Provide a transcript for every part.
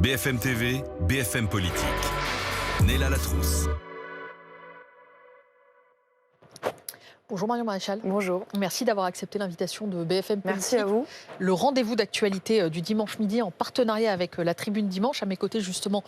BFM TV, BFM Politique. Néla Latrousse. Bonjour Marion Maréchal. Bonjour. Merci d'avoir accepté l'invitation de BFM Politique. Merci à vous. Le rendez-vous d'actualité du dimanche midi en partenariat avec la Tribune Dimanche. À mes côtés justement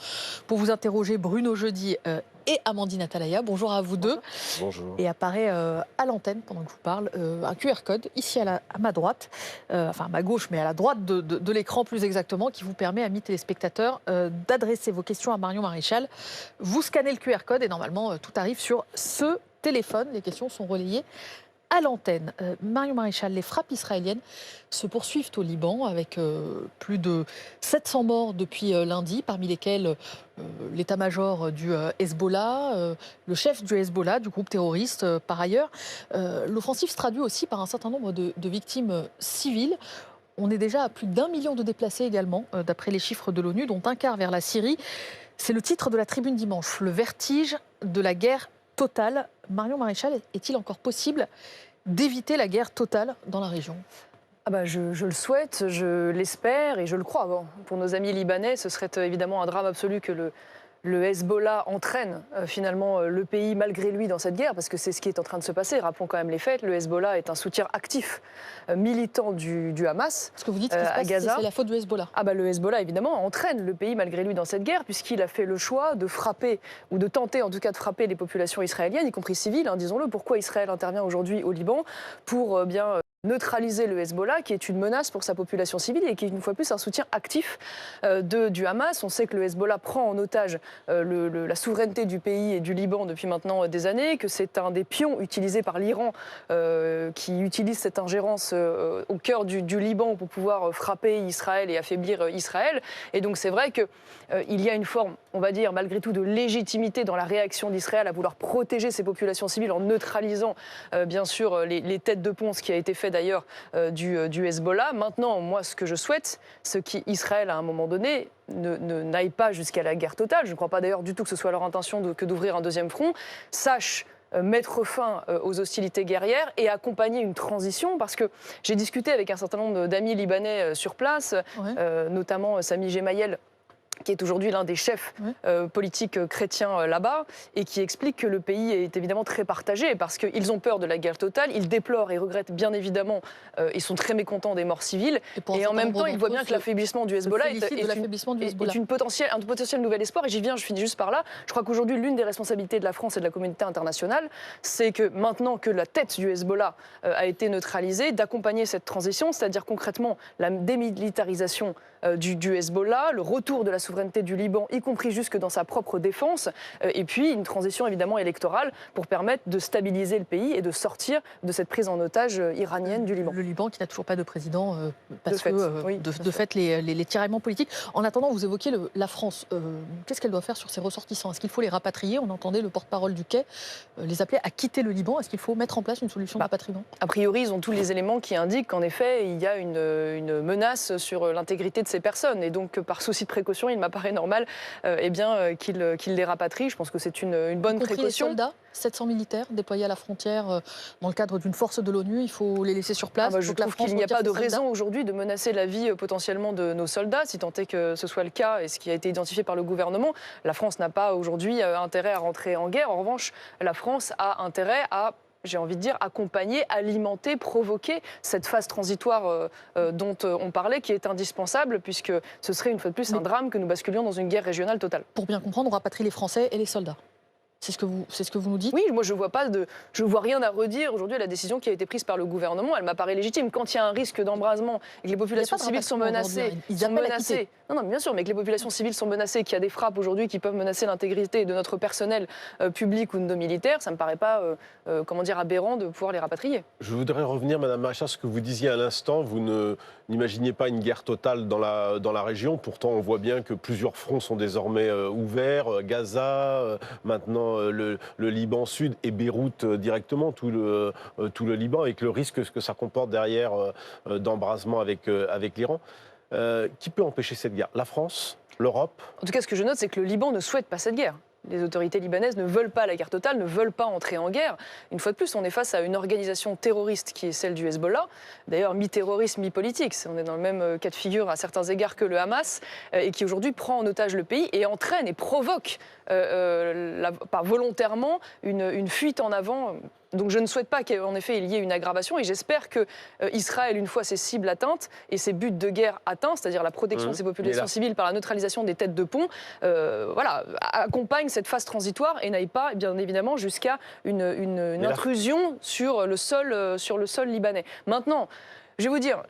pour vous interroger Bruno Jeudi et Amandine Atalaya. Bonjour à vous deux. Bonjour. Et apparaît à l'antenne pendant que je vous parle un QR code ici à ma droite, enfin à ma gauche mais à la droite de l'écran plus exactement, qui vous permet, amis téléspectateurs, d'adresser vos questions à Marion Maréchal. Vous scannez le QR code et normalement tout arrive sur ce téléphone. Les questions sont relayées à l'antenne. Marion Maréchal, les frappes israéliennes se poursuivent au Liban avec plus de 700 morts depuis lundi, parmi lesquels l'état-major du Hezbollah, le chef du Hezbollah, du groupe terroriste par ailleurs. L'offensive se traduit aussi par un certain nombre de victimes civiles. On est déjà à plus d'1 million de déplacés également, d'après les chiffres de l'ONU, dont un quart vers la Syrie. C'est le titre de la Tribune Dimanche, le vertige de la guerre totale. Marion Maréchal, est-il encore possible d'éviter la guerre totale dans la région ? Je le souhaite, je l'espère et je le crois. Bon, pour nos amis libanais, ce serait évidemment un drame absolu que le Hezbollah entraîne finalement le pays malgré lui dans cette guerre, parce que c'est ce qui est en train de se passer. Rappelons quand même les faits, le Hezbollah est un soutien actif, militant du Hamas. Ce que vous dites, à Gaza, c'est la faute du Hezbollah. Le Hezbollah, évidemment, entraîne le pays malgré lui dans cette guerre, puisqu'il a fait le choix de frapper, ou de tenter en tout cas de frapper les populations israéliennes, y compris civiles, disons-le. Pourquoi Israël intervient aujourd'hui au Liban ? Pour neutraliser le Hezbollah, qui est une menace pour sa population civile et qui est une fois plus un soutien actif du Hamas. On sait que le Hezbollah prend en otage la souveraineté du pays et du Liban depuis maintenant des années, que c'est un des pions utilisés par l'Iran qui utilise cette ingérence au cœur du Liban pour pouvoir frapper Israël et affaiblir Israël. Et donc c'est vrai qu'il y a une forme, on va dire, malgré tout, de légitimité dans la réaction d'Israël à vouloir protéger ses populations civiles en neutralisant bien sûr les têtes de pont, ce qui a été fait d'ailleurs du Hezbollah. Maintenant, moi, ce que je souhaite, c'est qu'Israël, à un moment donné, n'aille pas jusqu'à la guerre totale. Je ne crois pas d'ailleurs du tout que ce soit leur intention que d'ouvrir un deuxième front. Sache mettre fin aux hostilités guerrières et accompagner une transition, parce que j'ai discuté avec un certain nombre d'amis libanais sur place, notamment Sami Gemayel, qui est aujourd'hui l'un des chefs politiques chrétiens là-bas, et qui explique que le pays est évidemment très partagé, parce qu'ils ont peur de la guerre totale, ils déplorent et regrettent bien évidemment, ils sont très mécontents des morts civiles, et en même temps ils voient bien que l'affaiblissement du Hezbollah est un potentiel nouvel espoir. Et je finis juste par là, je crois qu'aujourd'hui l'une des responsabilités de la France et de la communauté internationale, c'est que maintenant que la tête du Hezbollah a été neutralisée, d'accompagner cette transition, c'est-à-dire concrètement la démilitarisation du Hezbollah, le retour de la souveraineté du Liban, y compris jusque dans sa propre défense, et puis une transition évidemment électorale pour permettre de stabiliser le pays et de sortir de cette prise en otage iranienne du Liban. Le Liban qui n'a toujours pas de président parce que de fait les tiraillements politiques. En attendant, vous évoquiez la France. Qu'est-ce qu'elle doit faire sur ses ressortissants ? Est-ce qu'il faut les rapatrier ? On entendait le porte-parole du Quai les appeler à quitter le Liban. Est-ce qu'il faut mettre en place une solution de rapatriement ? A priori, ils ont tous les éléments qui indiquent qu'en effet, il y a une menace sur l'intégrité de ces personnes. Et donc, par souci de précaution, il m'apparaît normal qu'ils les rapatrient. Je pense que c'est une bonne précaution. Les soldats, 700 militaires déployés à la frontière dans le cadre d'une force de l'ONU, il faut les laisser sur place. Je trouve qu'il n'y a pas de raison aujourd'hui de menacer la vie potentiellement de nos soldats, si tant est que ce soit le cas, et ce qui a été identifié par le gouvernement. La France n'a pas aujourd'hui intérêt à rentrer en guerre. En revanche, la France a intérêt à, j'ai envie de dire, accompagner, alimenter, provoquer cette phase transitoire dont on parlait, qui est indispensable, puisque ce serait une fois de plus un drame que nous basculions dans une guerre régionale totale. Pour bien comprendre, on rapatrie les Français et les soldats. C'est ce que vous nous dites ? Oui, moi je vois rien à redire aujourd'hui à la décision qui a été prise par le gouvernement. Elle m'apparaît légitime. Quand il y a un risque d'embrasement et que les populations civiles sont menacées, Non, bien sûr, mais que les populations civiles sont menacées, qu'il y a des frappes aujourd'hui qui peuvent menacer l'intégrité de notre personnel public ou de nos militaires, ça me paraît pas, aberrant de pouvoir les rapatrier. Je voudrais revenir, Madame Maréchal, sur ce que vous disiez à l'instant. Vous n'imaginiez pas une guerre totale dans la région. Pourtant, on voit bien que plusieurs fronts sont désormais ouverts. Gaza, maintenant le Liban Sud et Beyrouth directement, tout le Liban, avec le risque que ça comporte derrière d'embrasement avec l'Iran. Qui peut empêcher cette guerre ? La France ? L'Europe ? En tout cas, ce que je note, c'est que le Liban ne souhaite pas cette guerre. Les autorités libanaises ne veulent pas la guerre totale, ne veulent pas entrer en guerre. Une fois de plus, on est face à une organisation terroriste qui est celle du Hezbollah, d'ailleurs mi-terroriste, mi-politique. On est dans le même cas de figure à certains égards que le Hamas, et qui aujourd'hui prend en otage le pays et entraîne et provoque volontairement une fuite en avant. Donc je ne souhaite pas qu'en effet il y ait une aggravation et j'espère que Israël, une fois ses cibles atteintes et ses buts de guerre atteints, c'est-à-dire la protection de ses populations civiles par la neutralisation des têtes de pont, accompagne cette phase transitoire et n'aille pas, bien évidemment, jusqu'à une intrusion sur le sol libanais. Maintenant, je vais vous dire,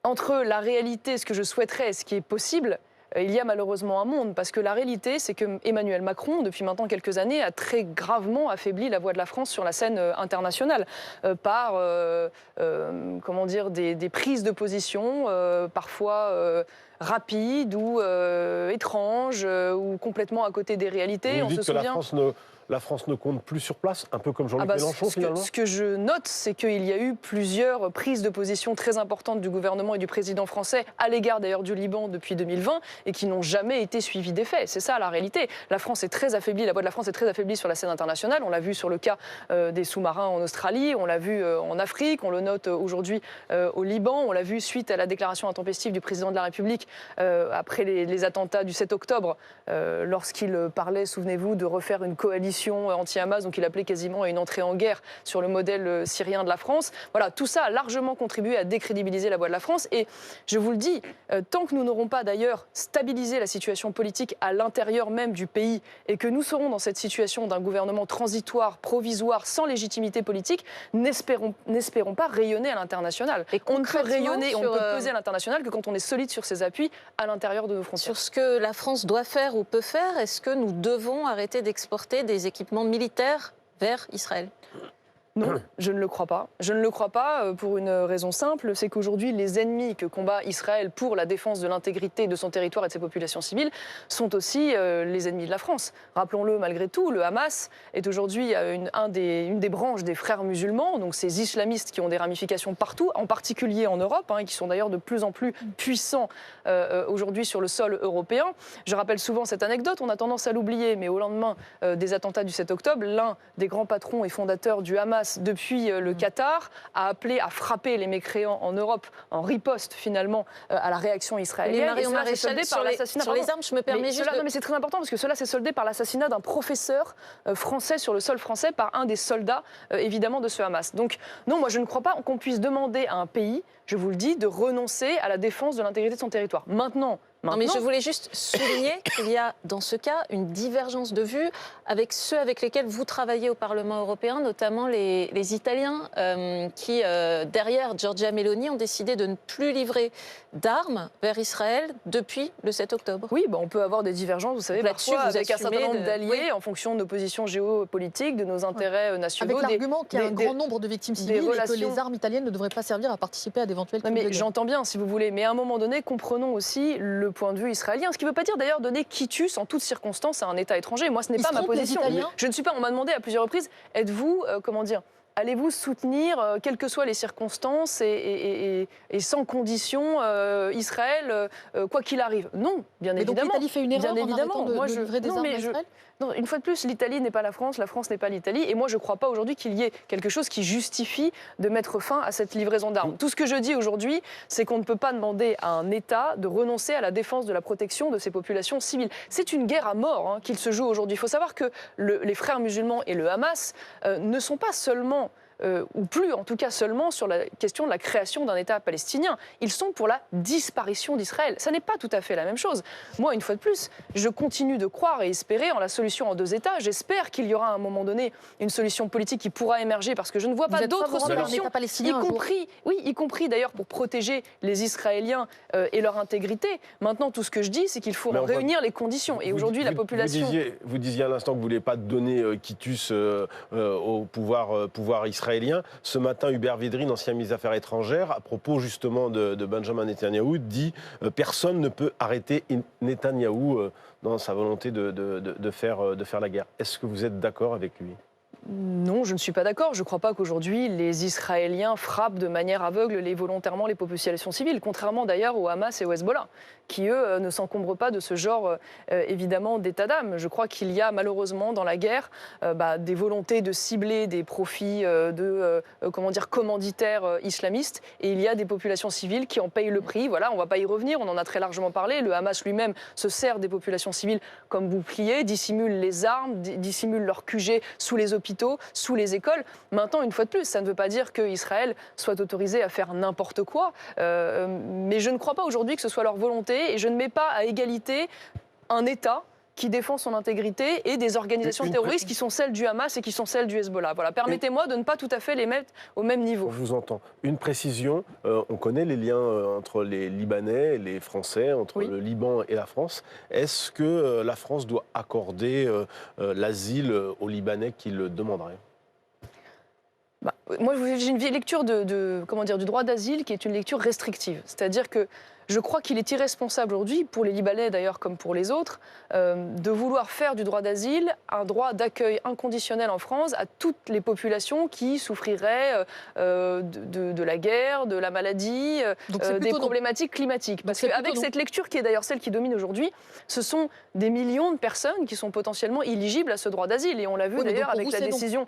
entre la réalité, ce que je souhaiterais et ce qui est possible, il y a malheureusement un monde, parce que la réalité, c'est que Emmanuel Macron, depuis maintenant quelques années, a très gravement affaibli la voix de la France sur la scène internationale par des prises de position parfois rapides ou étranges ou complètement à côté des réalités. Vous dites que la France ne compte plus sur place, un peu comme Jean-Luc Mélenchon finalement. Ce que je note, c'est qu'il y a eu plusieurs prises de position très importantes du gouvernement et du président français, à l'égard d'ailleurs du Liban depuis 2020, et qui n'ont jamais été suivies des faits. C'est ça la réalité. La France est très affaiblie, la voix de la France est très affaiblie sur la scène internationale. On l'a vu sur le cas des sous-marins en Australie, on l'a vu en Afrique, on le note aujourd'hui au Liban, on l'a vu suite à la déclaration intempestive du président de la République après les attentats du 7 octobre, lorsqu'il parlait, souvenez-vous, de refaire une coalition anti-Hamas, donc il appelait quasiment à une entrée en guerre sur le modèle syrien de la France. Voilà, tout ça a largement contribué à décrédibiliser la voix de la France. Et je vous le dis, tant que nous n'aurons pas d'ailleurs stabilisé la situation politique à l'intérieur même du pays et que nous serons dans cette situation d'un gouvernement transitoire, provisoire, sans légitimité politique, n'espérons pas rayonner à l'international. On ne peut rayonner, on ne peut peser à l'international que quand on est solide sur ses appuis à l'intérieur de nos frontières. Sur ce que la France doit faire ou peut faire, est-ce que nous devons arrêter d'exporter des équipements militaires vers Israël ? Non, je ne le crois pas. Je ne le crois pas pour une raison simple, c'est qu'aujourd'hui, les ennemis que combat Israël pour la défense de l'intégrité de son territoire et de ses populations civiles sont aussi les ennemis de la France. Rappelons-le malgré tout, le Hamas est aujourd'hui une des branches des frères musulmans, donc ces islamistes qui ont des ramifications partout, en particulier en Europe, et qui sont d'ailleurs de plus en plus puissants aujourd'hui sur le sol européen. Je rappelle souvent cette anecdote, on a tendance à l'oublier, mais au lendemain des attentats du 7 octobre, l'un des grands patrons et fondateurs du Hamas depuis le Qatar a appelé à frapper les mécréants en Europe en riposte finalement à la réaction israélienne. Mais Marion Maréchal, sur les armes, je me permets juste Non mais c'est très important parce que cela s'est soldé par l'assassinat d'un professeur français sur le sol français par un des soldats évidemment de ce Hamas. Donc non, moi je ne crois pas qu'on puisse demander à un pays, je vous le dis, de renoncer à la défense de l'intégrité de son territoire. Maintenant, non, mais je voulais juste souligner qu'il y a dans ce cas une divergence de vues avec ceux avec lesquels vous travaillez au Parlement européen, notamment les Italiens qui, derrière Giorgia Meloni, ont décidé de ne plus livrer d'armes vers Israël depuis le 7 octobre. Oui, on peut avoir des divergences, vous savez, parfois avec un certain nombre d'alliés en fonction de nos positions géopolitiques, de nos intérêts nationaux. Avec l'argument qu'il y a un grand nombre de victimes civiles et que les armes italiennes ne devraient pas servir à participer à d'éventuelles crimes de guerre. J'entends bien, si vous voulez, mais à un moment donné, comprenons aussi le point de vue israélien, ce qui ne veut pas dire d'ailleurs donner quitus en toutes circonstances à un État étranger. Moi, ce n'est pas ma position. Je ne suis pas, on m'a demandé à plusieurs reprises, êtes-vous, allez-vous soutenir, quelles que soient les circonstances et sans condition, Israël, quoi qu'il arrive? Non, bien évidemment. Donc l'Italie fait une erreur en arrêtant de livrer des armes à Israël? Non, une fois de plus, l'Italie n'est pas la France n'est pas l'Italie. Et moi, je ne crois pas aujourd'hui qu'il y ait quelque chose qui justifie de mettre fin à cette livraison d'armes. Tout ce que je dis aujourd'hui, c'est qu'on ne peut pas demander à un État de renoncer à la défense de la protection de ses populations civiles. C'est une guerre à mort qu'il se joue aujourd'hui. Il faut savoir que les frères musulmans et le Hamas ne sont pas seulement ou plus en tout cas seulement sur la question de la création d'un État palestinien. Ils sont pour la disparition d'Israël. Ça n'est pas tout à fait la même chose. Moi, une fois de plus, je continue de croire et espérer en la solution en deux États. J'espère qu'il y aura à un moment donné une solution politique qui pourra émerger parce que je ne vois pas d'autres solutions, y compris d'ailleurs pour protéger les Israéliens et leur intégrité. Maintenant, tout ce que je dis, c'est qu'il faut réunir les conditions. Et aujourd'hui, la population... Vous disiez à l'instant que vous ne vouliez pas donner quitus au pouvoir israélien. Ce matin, Hubert Védrine, ancien ministre des Affaires étrangères, à propos justement de Benjamin Netanyahou, dit personne ne peut arrêter Netanyahou dans sa volonté de faire la guerre. Est-ce que vous êtes d'accord avec lui ? Non, je ne suis pas d'accord. Je ne crois pas qu'aujourd'hui, les Israéliens frappent de manière aveugle volontairement les populations civiles, contrairement d'ailleurs au Hamas et au Hezbollah, qui, eux, ne s'encombrent pas de ce genre, évidemment, d'état d'âme. Je crois qu'il y a malheureusement dans la guerre des volontés de cibler des profits commanditaires islamistes, et il y a des populations civiles qui en payent le prix. Voilà, on ne va pas y revenir, on en a très largement parlé. Le Hamas lui-même se sert des populations civiles comme bouclier, dissimule les armes, dissimule leurs QG sous les hôpitaux, sous les écoles. Maintenant, une fois de plus, ça ne veut pas dire qu'Israël soit autorisé à faire n'importe quoi, mais je ne crois pas aujourd'hui que ce soit leur volonté, et je ne mets pas à égalité un État qui défend son intégrité et des organisations terroristes qui sont celles du Hamas et qui sont celles du Hezbollah. Voilà, permettez-moi de ne pas tout à fait les mettre au même niveau. Je vous entends. Une précision, on connaît les liens entre les Libanais et les Français, entre le Liban et la France. Est-ce que la France doit accorder l'asile aux Libanais qui le demanderaient ? Moi, j'ai une lecture du droit d'asile qui est une lecture restrictive. C'est-à-dire que je crois qu'il est irresponsable aujourd'hui, pour les Libanais d'ailleurs comme pour les autres, de vouloir faire du droit d'asile un droit d'accueil inconditionnel en France à toutes les populations qui souffriraient de la guerre, de la maladie, des problématiques climatiques. Parce qu'avec cette lecture qui est d'ailleurs celle qui domine aujourd'hui, ce sont des millions de personnes qui sont potentiellement éligibles à ce droit d'asile. Et on l'a vu d'ailleurs avec la décision...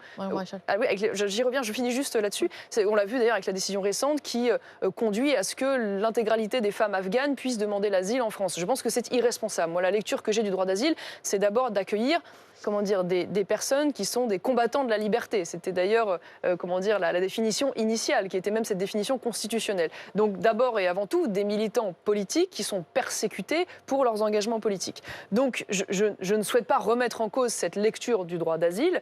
J'y reviens, je finis juste là-dessus. On l'a vu d'ailleurs avec la décision récente qui conduit à ce que l'intégralité des femmes afghanes puissent demander l'asile en France. Je pense que c'est irresponsable. Moi, la lecture que j'ai du droit d'asile, c'est d'abord d'accueillir des personnes qui sont des combattants de la liberté. C'était d'ailleurs la définition initiale, qui était même cette définition constitutionnelle. Donc d'abord et avant tout, des militants politiques qui sont persécutés pour leurs engagements politiques. Donc je ne souhaite pas remettre en cause cette lecture du droit d'asile,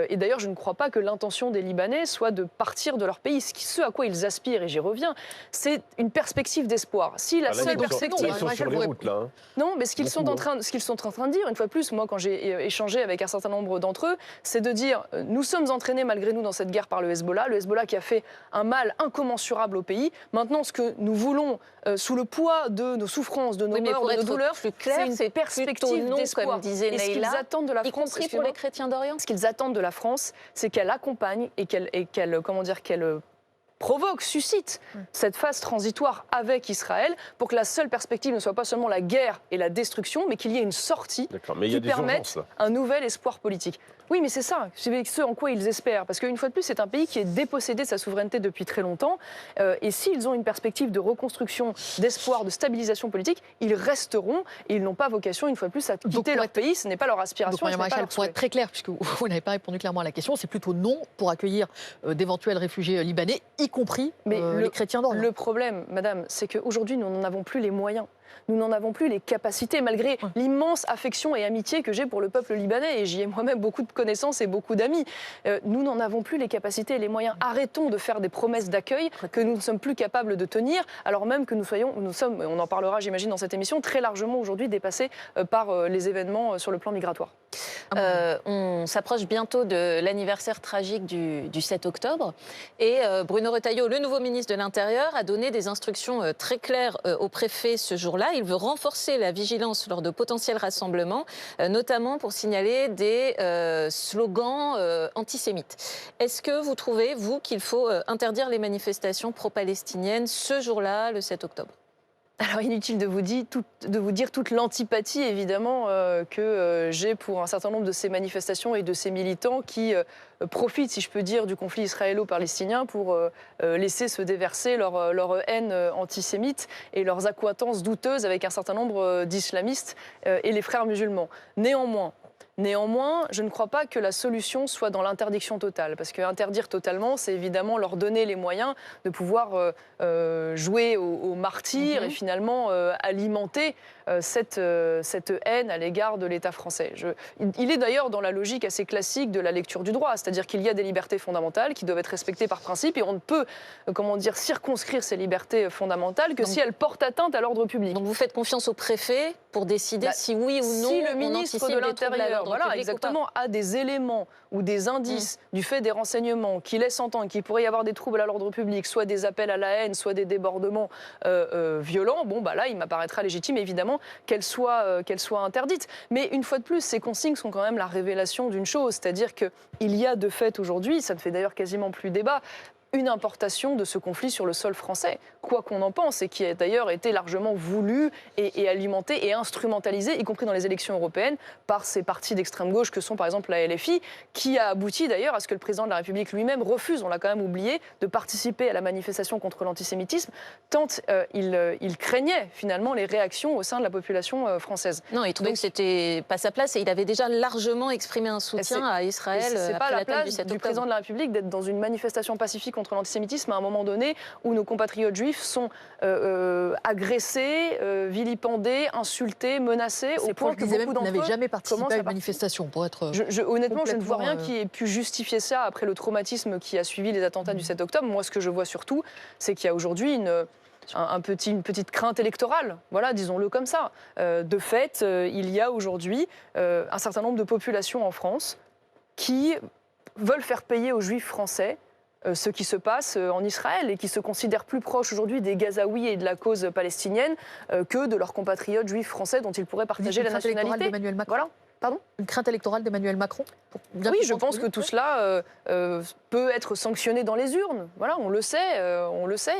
et d'ailleurs je ne crois pas que l'intention des Libanais soit de partir de leur pays. Ce à quoi ils aspirent, et j'y reviens, c'est une perspective d'espoir. Si la seule perspective... Ils sont sur les routes, là. Non, mais ce qu'ils sont en train de dire, une fois de plus, moi quand j'ai échangé avec un certain nombre d'entre eux, c'est de dire nous sommes entraînés malgré nous dans cette guerre par le Hezbollah qui a fait un mal incommensurable au pays. Maintenant, ce que nous voulons, sous le poids de nos souffrances, de nos morts, de nos douleurs, c'est une perspective d'espoir. Comme disait Neila, et ce qu'ils attendent de la France, y compris pour les chrétiens d'Orient. Ce qu'ils attendent de la France, c'est qu'elle accompagne et qu'elle suscite cette phase transitoire avec Israël pour que la seule perspective ne soit pas seulement la guerre et la destruction, mais qu'il y ait une sortie qui permette un nouvel espoir politique. Oui, mais c'est ça, c'est ce en quoi ils espèrent. Parce qu'une fois de plus, c'est un pays qui est dépossédé de sa souveraineté depuis très longtemps. Et s'ils ont une perspective de reconstruction, d'espoir, de stabilisation politique, ils resteront et ils n'ont pas vocation, une fois de plus, à quitter leur pays. Ce n'est pas leur aspiration. Donc, pour être très clair, puisque vous n'avez pas répondu clairement à la question, c'est plutôt non pour accueillir d'éventuels réfugiés libanais, y compris les chrétiens d'Orient. Le problème, madame, c'est qu'aujourd'hui, nous n'en avons plus les moyens. Nous n'en avons plus les capacités, malgré l'immense affection et amitié que j'ai pour le peuple libanais, et j'y ai moi-même beaucoup de connaissances et beaucoup d'amis. Nous n'en avons plus les capacités et les moyens. Arrêtons de faire des promesses d'accueil que nous ne sommes plus capables de tenir, alors même que nous sommes, on en parlera j'imagine dans cette émission, très largement aujourd'hui dépassés par les événements sur le plan migratoire. On s'approche bientôt de l'anniversaire tragique du 7 octobre, et Bruno Retailleau, le nouveau ministre de l'Intérieur, a donné des instructions très claires au préfet ce jour-là. Il veut renforcer la vigilance lors de potentiels rassemblements, notamment pour signaler des slogans antisémites. Est-ce que vous trouvez, vous, qu'il faut interdire les manifestations pro-palestiniennes ce jour-là, le 7 octobre ? Alors inutile de vous dire toute l'antipathie évidemment que j'ai pour un certain nombre de ces manifestations et de ces militants qui profitent, si je peux dire, du conflit israélo-palestinien pour laisser se déverser leur haine antisémite et leurs accointances douteuses avec un certain nombre d'islamistes et les frères musulmans. Néanmoins, je ne crois pas que la solution soit dans l'interdiction totale, parce qu'interdire totalement, c'est évidemment leur donner les moyens de pouvoir jouer aux martyrs et finalement alimenter cette haine à l'égard de l'État français. Il est d'ailleurs dans la logique assez classique de la lecture du droit, c'est-à-dire qu'il y a des libertés fondamentales qui doivent être respectées par principe, et on ne peut, circonscrire ces libertés fondamentales que si elles portent atteinte à l'ordre public. Donc vous faites confiance au préfet pour décider si oui ou non si le ministre de l'Intérieur a des éléments ou des indices du fait des renseignements qui laissent entendre qu'il pourrait y avoir des troubles à l'ordre public, soit des appels à la haine, soit des débordements violents, là, il m'apparaîtra légitime, évidemment, effectivement qu'elle soit interdite. Mais une fois de plus, ces consignes sont quand même la révélation d'une chose, c'est-à-dire qu'il y a de fait aujourd'hui, ça ne fait d'ailleurs quasiment plus débat, une importation de ce conflit sur le sol français, quoi qu'on en pense, et qui a d'ailleurs été largement voulu et alimenté et instrumentalisé, y compris dans les élections européennes, par ces partis d'extrême gauche que sont par exemple la LFI, qui a abouti d'ailleurs à ce que le président de la République lui-même refuse, on l'a quand même oublié, de participer à la manifestation contre l'antisémitisme, tant il craignait finalement les réactions au sein de la population française. Non, il trouvait que c'était pas sa place et il avait déjà largement exprimé un soutien à Israël. C'est pas la place du président de la République d'être dans une manifestation pacifique contre l'antisémitisme à un moment donné où nos compatriotes juifs sont agressés, vilipendés, insultés, menacés, au point que beaucoup d'entre eux n'avaient jamais participé à une manifestation. Pour être honnêtement, je ne vois rien qui ait pu justifier ça après le traumatisme qui a suivi les attentats du 7 octobre. Moi, ce que je vois surtout, c'est qu'il y a aujourd'hui une petite crainte électorale, voilà, disons-le comme ça. De fait, il y a aujourd'hui un certain nombre de populations en France qui veulent faire payer aux juifs français ce qui se passe en Israël et qui se considèrent plus proches aujourd'hui des Gazaouis et de la cause palestinienne que de leurs compatriotes juifs français dont ils pourraient partager la nationalité. Voilà. Pardon ? Une crainte électorale d'Emmanuel Macron ? Oui, je pense que tout cela peut être sanctionné dans les urnes. Voilà, on le sait.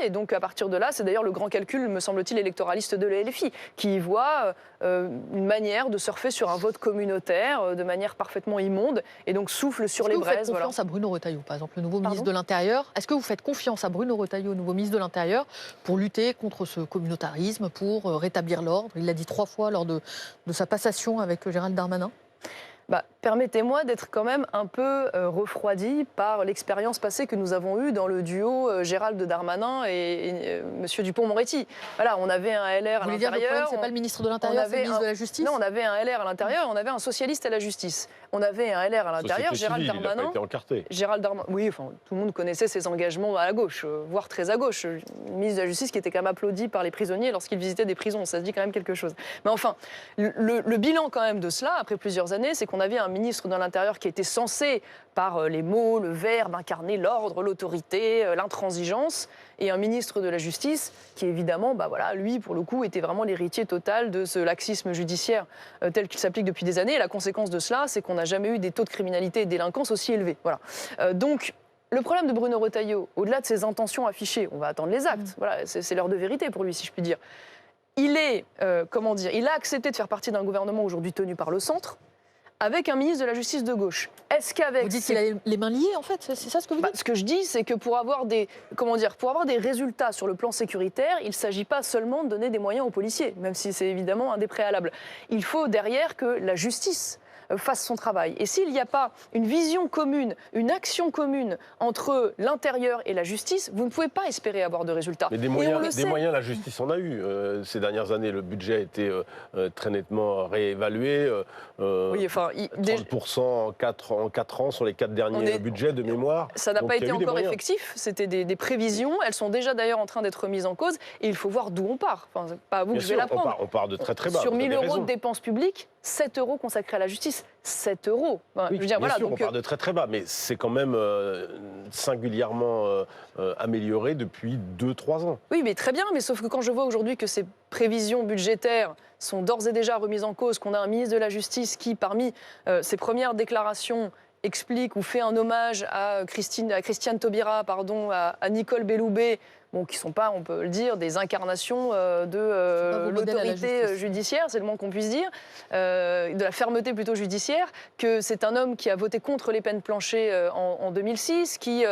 Et donc, à partir de là, c'est d'ailleurs le grand calcul, me semble-t-il, électoraliste de la LFI, qui y voit une manière de surfer sur un vote communautaire de manière parfaitement immonde et donc souffle sur les braises. Est-ce que vous faites confiance à Bruno Retailleau, par exemple, le nouveau ministre de l'Intérieur ? Est-ce que vous faites confiance à Bruno Retailleau, nouveau ministre de l'Intérieur, pour lutter contre ce communautarisme, pour rétablir l'ordre ? Il l'a dit 3 fois lors de sa passation avec Gérald Darmanin. Permettez-moi d'être quand même un peu refroidi par l'expérience passée que nous avons eue dans le duo Gérald Darmanin et M. Dupond-Moretti. Voilà, on avait un LR à l'intérieur. Vous voulez dire le problème, c'est pas le ministre de l'Intérieur, c'est le ministre de la Justice ? Non, on avait un LR à l'intérieur et on avait un socialiste à la justice. On avait un LR à l'intérieur, Gérald Darmanin. Il n'a pas été encarté. Gérald Darmanin, oui, enfin, tout le monde connaissait ses engagements à la gauche, voire très à gauche. Le ministre de la Justice qui était quand même applaudi par les prisonniers lorsqu'il visitait des prisons, ça se dit quand même quelque chose. Mais enfin, le bilan quand même de cela, après plusieurs années, c'est qu'on avait un ministre de l'Intérieur qui était censé, par les mots, le verbe, incarner l'ordre, l'autorité, l'intransigeance, et un ministre de la Justice qui, évidemment, lui, pour le coup, était vraiment l'héritier total de ce laxisme judiciaire tel qu'il s'applique depuis des années. Et la conséquence de cela, c'est qu'on n'a jamais eu des taux de criminalité et de délinquance aussi élevés. Voilà. Donc, le problème de Bruno Retailleau, au-delà de ses intentions affichées, on va attendre les actes, voilà, c'est l'heure de vérité pour lui, si je puis dire. Il a accepté de faire partie d'un gouvernement aujourd'hui tenu par le centre, avec un ministre de la Justice de gauche. Est-ce qu'avec... Vous dites qu'il a les mains liées, en fait ? C'est ça ce que vous dites ? Ce que je dis, c'est que pour avoir des résultats sur le plan sécuritaire, il ne s'agit pas seulement de donner des moyens aux policiers, même si c'est évidemment un des préalables. Il faut derrière que la justice fasse son travail. Et s'il n'y a pas une vision commune, une action commune entre l'intérieur et la justice, vous ne pouvez pas espérer avoir de résultats. Mais des moyens, la justice en a eu. Ces dernières années, le budget a été très nettement réévalué. Oui, enfin, 30% en 4 ans sur les 4 derniers budgets de mémoire. Ça n'a pas été encore effectif. C'était des prévisions. Elles sont déjà d'ailleurs en train d'être remises en cause. Et il faut voir d'où on part. Enfin, c'est pas à vous que je vais l'apprendre. On part de très très bas. Sur 1 000 € de dépenses publiques, 7 € consacrés à la justice. 7 €. Enfin, oui, bien sûr, on part de très très bas, mais c'est quand même singulièrement amélioré depuis 2-3 ans. Oui, mais très bien, mais sauf que quand je vois aujourd'hui que ces prévisions budgétaires sont d'ores et déjà remises en cause, qu'on a un ministre de la Justice qui, parmi ses premières déclarations, explique ou fait un hommage à Christiane Taubira, à Nicole Belloubet, qui ne sont pas, on peut le dire, des incarnations de l'autorité judiciaire, c'est le moins qu'on puisse dire, de la fermeté plutôt judiciaire, que c'est un homme qui a voté contre les peines planchées en 2006, qui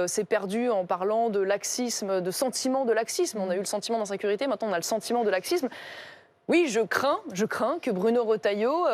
s'est perdu en parlant de laxisme, de sentiment de laxisme. On a eu le sentiment d'insécurité, maintenant on a le sentiment de laxisme. Oui, je crains que Bruno Retailleau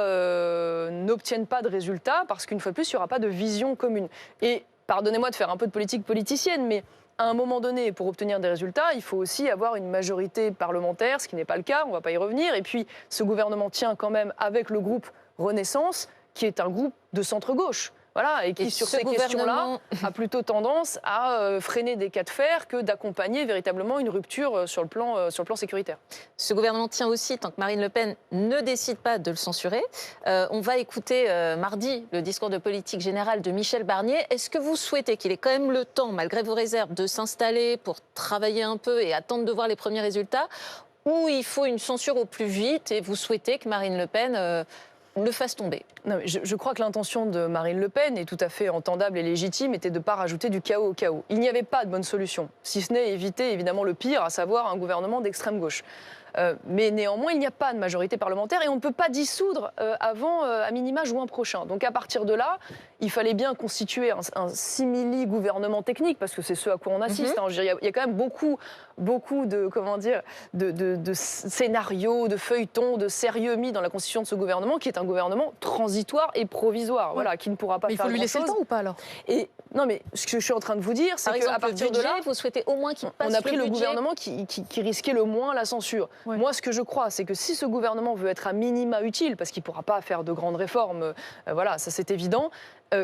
n'obtienne pas de résultats parce qu'une fois de plus, il n'y aura pas de vision commune. Et pardonnez-moi de faire un peu de politique politicienne, mais à un moment donné, pour obtenir des résultats, il faut aussi avoir une majorité parlementaire, ce qui n'est pas le cas, on ne va pas y revenir. Et puis, ce gouvernement tient quand même avec le groupe Renaissance, qui est un groupe de centre-gauche. Voilà, et qui, sur ces questions-là, a plutôt tendance à freiner des cas de fer que d'accompagner véritablement une rupture sur le plan sécuritaire. Ce gouvernement tient aussi, tant que Marine Le Pen ne décide pas de le censurer. On va écouter mardi le discours de politique générale de Michel Barnier. Est-ce que vous souhaitez qu'il ait quand même le temps, malgré vos réserves, de s'installer pour travailler un peu et attendre de voir les premiers résultats ? ou il faut une censure au plus vite et vous souhaitez que Marine Le Pen le fasse tomber? Non, mais je crois que l'intention de Marine Le Pen est tout à fait entendable et légitime, était de ne pas rajouter du chaos au chaos. Il n'y avait pas de bonne solution, si ce n'est éviter évidemment le pire, à savoir un gouvernement d'extrême gauche. Mais néanmoins, il n'y a pas de majorité parlementaire et on ne peut pas dissoudre avant, à minima, juin prochain. Donc à partir de là, il fallait bien constituer un simili-gouvernement technique, parce que c'est ce à quoi on assiste. Il y a quand même beaucoup de, comment dire, de scénarios, de feuilletons, de sérieux mis dans la constitution de ce gouvernement, qui est un gouvernement transitoire et provisoire, voilà, qui ne pourra pas Mais il faire faut lui laisser le grand-chose. temps ou pas alors? Et non, mais ce que je suis en train de vous dire, c'est Par qu'à exemple, partir le budget, de là, vous souhaitez au moins qu'il passe on a pris le budget. gouvernement qui risquait le moins la censure. Ouais. Moi, ce que je crois, c'est que si ce gouvernement veut être à minima utile, parce qu'il ne pourra pas faire de grandes réformes, voilà, ça c'est évident,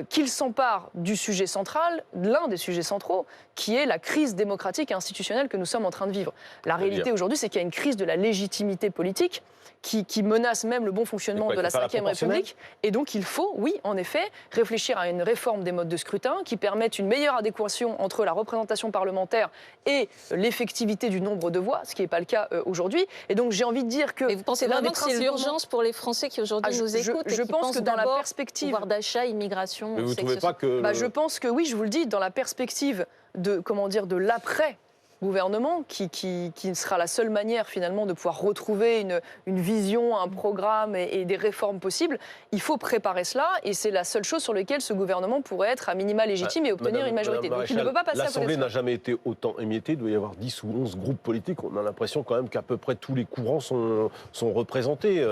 qu'il s'empare du sujet central, l'un des sujets centraux, qui est la crise démocratique et institutionnelle que nous sommes en train de vivre. La réalité aujourd'hui, c'est qu'il y a une crise de la légitimité politique qui menace même le bon fonctionnement de la Ve République. Et donc il faut, oui, en effet, réfléchir à une réforme des modes de scrutin qui permette une meilleure adéquation entre la représentation parlementaire et l'effectivité du nombre de voix, ce qui n'est pas le cas aujourd'hui. Et donc j'ai envie de dire que... Mais vous pensez vraiment que c'est l'urgence pour les Français qui aujourd'hui nous écoutent je et qui pense pensent que dans la d'abord perspective... pouvoir d'achat, immigration... Mais vous ne trouvez pas que... Je pense que oui, je vous le dis, dans la perspective de, comment dire, de l'après gouvernement, qui sera la seule manière finalement de pouvoir retrouver une vision, un programme et des réformes possibles, il faut préparer cela et c'est la seule chose sur laquelle ce gouvernement pourrait être à minima légitime et obtenir une majorité. Donc il ne peut pas passer à côté de ça. L'Assemblée n'a jamais été autant émiettée, il doit y avoir 10 ou 11 groupes politiques, on a l'impression quand même qu'à peu près tous les courants sont représentés.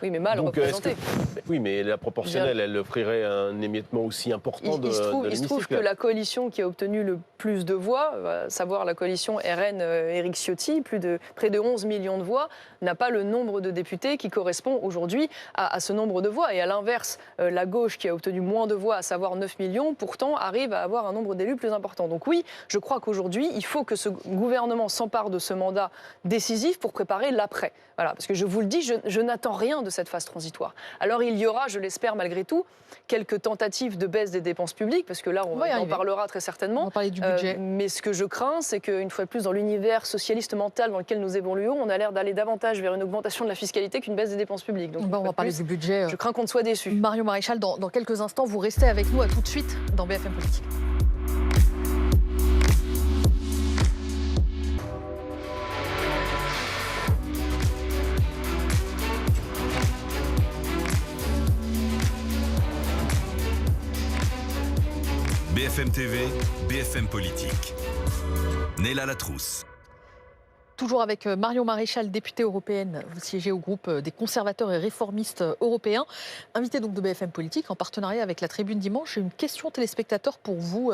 Oui, mais mal représentés. Oui, mais la proportionnelle, elle offrirait un émiettement aussi important de l'hémicycle. Il se trouve que la coalition qui a obtenu le plus de voix, à savoir la coalition RN Éric Ciotti, près de 11 millions de voix, n'a pas le nombre de députés qui correspond aujourd'hui à ce nombre de voix. Et à l'inverse, la gauche qui a obtenu moins de voix, à savoir 9 millions, pourtant arrive à avoir un nombre d'élus plus important. Donc oui, je crois qu'aujourd'hui, il faut que ce gouvernement s'empare de ce mandat décisif pour préparer l'après. Voilà, parce que je vous le dis, je n'attends rien de cette phase transitoire. Alors il y aura, je l'espère malgré tout, quelques tentatives de baisse des dépenses publiques, parce que là, on en parlera très certainement. On va parler du budget. Mais ce que je crains, c'est qu'une fois de plus, dans l'univers socialiste mental dans lequel nous évoluons, on a l'air d'aller davantage vers une augmentation de la fiscalité qu'une baisse des dépenses publiques. Donc, on va parler du budget. Je crains qu'on ne soit déçu. Marion Maréchal, dans quelques instants, vous restez avec nous. À tout de suite dans BFM Politique. BFM TV, BFM Politique. Néla Latrousse. Toujours avec Marion Maréchal, députée européenne, vous siégez au groupe des conservateurs et réformistes européens. Invitée donc de BFM Politique en partenariat avec la Tribune Dimanche. J'ai une question téléspectateur pour vous,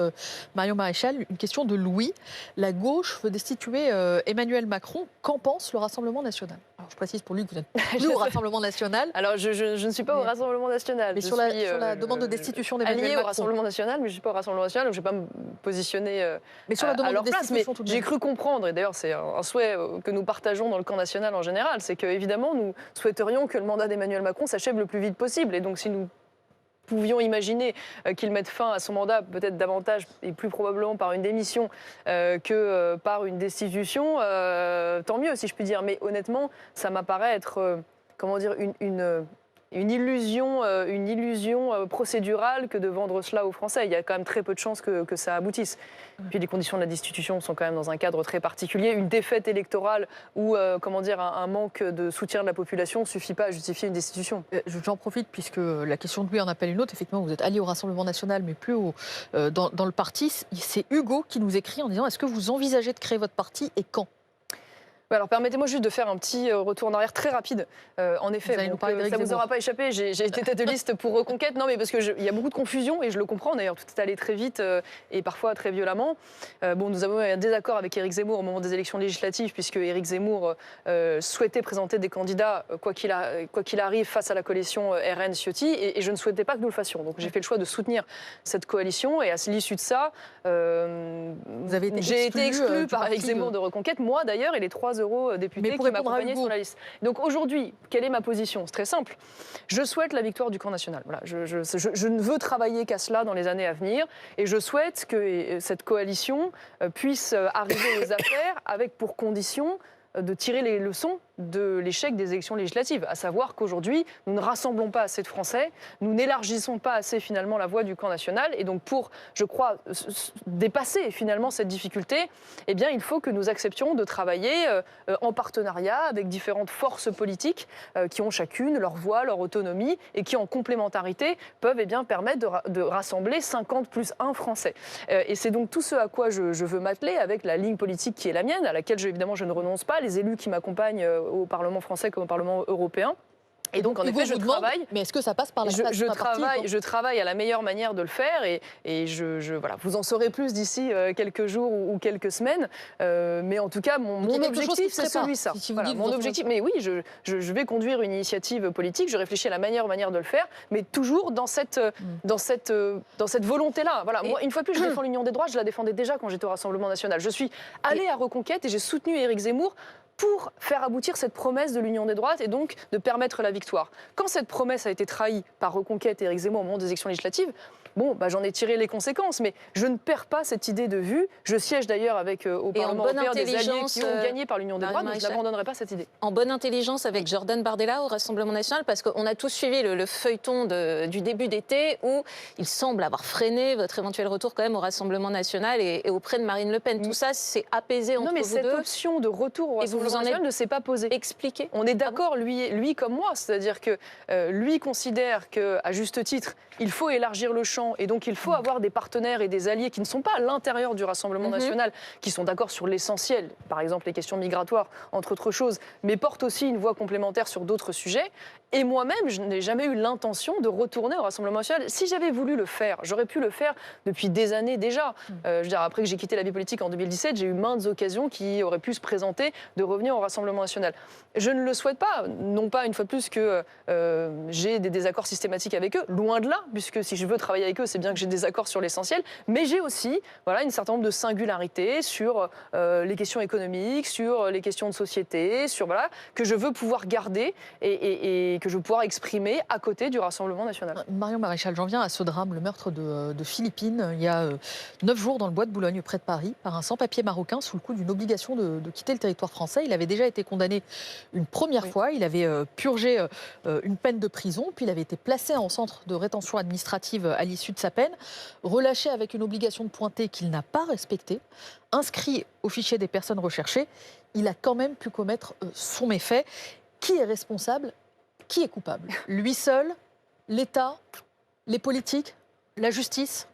Marion Maréchal, une question de Louis. La gauche veut destituer Emmanuel Macron. Qu'en pense le Rassemblement national? Alors je précise pour lui que vous n'êtes plus au Rassemblement national. Alors je ne suis pas au Rassemblement national. Mais sur la demande de destitution d'Emmanuel Macron. Alliée au Rassemblement national, mais je ne suis pas au Rassemblement national, donc je ne vais pas me positionner mais sur la demande de destitution, tout de même. J'ai cru comprendre, et d'ailleurs c'est un souhait que nous partageons dans le camp national en général, c'est qu'évidemment nous souhaiterions que le mandat d'Emmanuel Macron s'achève le plus vite possible. Et donc si nous pouvions imaginer qu'il mette fin à son mandat peut-être davantage et plus probablement par une démission que par une destitution, tant mieux si je puis dire. Mais honnêtement, ça m'apparaît être comment dire, une illusion procédurale que de vendre cela aux Français. Il y a quand même très peu de chances que ça aboutisse. Puis les conditions de la destitution sont quand même dans un cadre très particulier. Une défaite électorale ou un manque de soutien de la population ne suffit pas à justifier une destitution. J'en profite puisque la question de lui en appelle une autre. Effectivement, vous êtes allié au Rassemblement national, mais plus dans le parti. C'est Hugo qui nous écrit en disant: est-ce que vous envisagez de créer votre parti et quand? Alors permettez-moi juste de faire un petit retour en arrière très rapide. En effet, ça ne vous aura pas échappé, j'ai été tête de liste pour Reconquête. Non, mais parce qu'il y a beaucoup de confusion et je le comprends. D'ailleurs, tout est allé très vite et parfois très violemment. Nous avons eu un désaccord avec Éric Zemmour au moment des élections législatives, puisque Éric Zemmour souhaitait présenter des candidats, quoi qu'il arrive, face à la coalition RN Ciotti, et je ne souhaitais pas que nous le fassions. Donc j'ai fait le choix de soutenir cette coalition, et à l'issue de ça, j'ai été exclu par Éric Zemmour de Reconquête, moi d'ailleurs, et les 3 eurodéputés qui m'accompagnaient sur la liste. Donc aujourd'hui, quelle est ma position? C'est très simple. Je souhaite la victoire du camp national. Voilà, je ne veux travailler qu'à cela dans les années à venir, et je souhaite que cette coalition puisse arriver aux affaires avec pour condition de tirer les leçons de l'échec des élections législatives, à savoir qu'aujourd'hui, nous ne rassemblons pas assez de Français, nous n'élargissons pas assez finalement la voix du camp national, et donc pour, je crois, dépasser finalement cette difficulté, eh bien, il faut que nous acceptions de travailler en partenariat avec différentes forces politiques qui ont chacune leur voix, leur autonomie, et qui en complémentarité peuvent permettre de rassembler 50 plus 1 Français. Et c'est donc tout ce à quoi je veux m'atteler avec la ligne politique qui est la mienne, à laquelle évidemment je ne renonce pas, les élus qui m'accompagnent au Parlement français comme au Parlement européen. Et donc, en effet, je travaille. Mais est-ce que ça passe par la je travaille à la meilleure manière de le faire et voilà, vous en saurez plus d'ici quelques jours ou quelques semaines. Mais en tout cas, mon objectif, c'est celui-là. Voilà, mon objectif. Mais oui, je vais conduire une initiative politique. Je réfléchis à la meilleure manière de le faire, mais toujours dans cette volonté-là. Voilà. Moi, une fois de plus, je défends l'union des droites. Je la défendais déjà quand j'étais au Rassemblement national. Je suis allée à Reconquête et j'ai soutenu Éric Zemmour pour faire aboutir cette promesse de l'union des droites et donc de permettre la victoire. Quand cette promesse a été trahie par Reconquête et Éric Zemmour au moment des élections législatives, j'en ai tiré les conséquences, mais je ne perds pas cette idée de vue. Je siège d'ailleurs avec au Parlement européen des alliés qui ont gagné par l'union des droites, mais je n'abandonnerai pas cette idée. En bonne intelligence avec Jordan Bardella au Rassemblement national, parce qu'on a tous suivi le feuilleton du début d'été où il semble avoir freiné votre éventuel retour quand même au Rassemblement national et auprès de Marine Le Pen. Tout ça, c'est apaisé entre vous deux. Non, mais cette option de retour au Rassemblement national ne s'est pas posée. Expliqué. On est d'accord, lui comme moi, c'est-à-dire que lui considère qu'à juste titre, il faut élargir le champ et donc il faut avoir des partenaires et des alliés qui ne sont pas à l'intérieur du Rassemblement national, qui sont d'accord sur l'essentiel, par exemple les questions migratoires, entre autres choses, mais portent aussi une voix complémentaire sur d'autres sujets. Et moi-même, je n'ai jamais eu l'intention de retourner au Rassemblement national. Si j'avais voulu le faire, j'aurais pu le faire depuis des années déjà. Je veux dire, après que j'ai quitté la vie politique en 2017, j'ai eu maintes occasions qui auraient pu se présenter de revenir au Rassemblement national. Je ne le souhaite pas, non pas une fois de plus que j'ai des désaccords systématiques avec eux, loin de là, puisque si je veux travailler avec eux, c'est bien que j'ai des accords sur l'essentiel, mais j'ai aussi un certain nombre de singularités sur les questions économiques, sur les questions de société, que je veux pouvoir garder et que je veux pouvoir exprimer à côté du Rassemblement national. Marion Maréchal, j'en viens à ce drame, le meurtre de Philippine, il y a 9 jours dans le bois de Boulogne, près de Paris, par un sans-papier marocain sous le coup d'une obligation de quitter le territoire français. Il avait déjà été condamné une première fois, il avait purgé une peine de prison, puis il avait été placé en centre de rétention administrative à l'issue de sa peine, relâché avec une obligation de pointer qu'il n'a pas respectée, inscrit au fichier des personnes recherchées, il a quand même pu commettre son méfait. Qui est responsable ? Qui est coupable ? Lui seul ? L'État ? Les politiques ? La justice ?